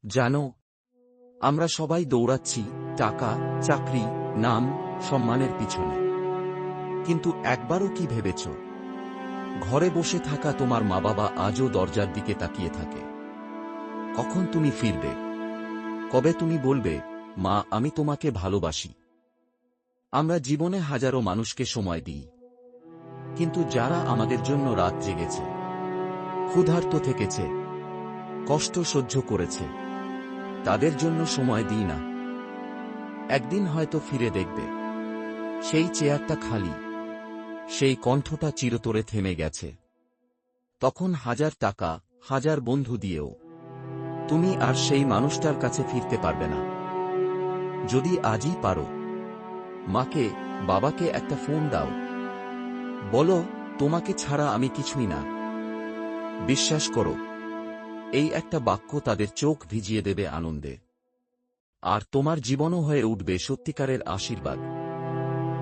জানো, আমরা সবাই দৌড়াচ্ছি টাকা, চাকরি, নাম, সম্মানের পিছনে। কিন্তু একবারও কি ভেবেছ, ঘরে বসে থাকা তোমার মা বাবা আজও দরজার দিকে তাকিয়ে থাকে? কখন তুমি ফিরবে? কবে তুমি বলবে, মা আমি তোমাকে ভালোবাসি? আমরা জীবনে হাজারো মানুষকে সময় দিই, কিন্তু যারা আমাদের জন্য রাত জেগেছে, ক্ষুধার্ত থেকেছে, কষ্ট সহ্য করেছে, তাদের জন্য সময় দিই না। একদিন হয়তো ফিরে দেখবে, সেই চেয়ারটা খালি, সেই কণ্ঠটা চিরতরে থেমে গেছে। তখন হাজার টাকা, হাজার বন্ধু দিয়েও তুমি আর সেই মানুষটার কাছে ফিরতে পারবে না। যদি আজই পারো, মাকে, বাবাকে একটা ফোন দাও, বলো তোমাকে ছাড়া আমি কিছুই না। বিশ্বাস করো, এই একটা বাক্য তাদের চোখ ভিজিয়ে দেবে আনন্দে। আর তোমার জীবনও হয়ে উঠবে সত্যিকারের আশীর্বাদ।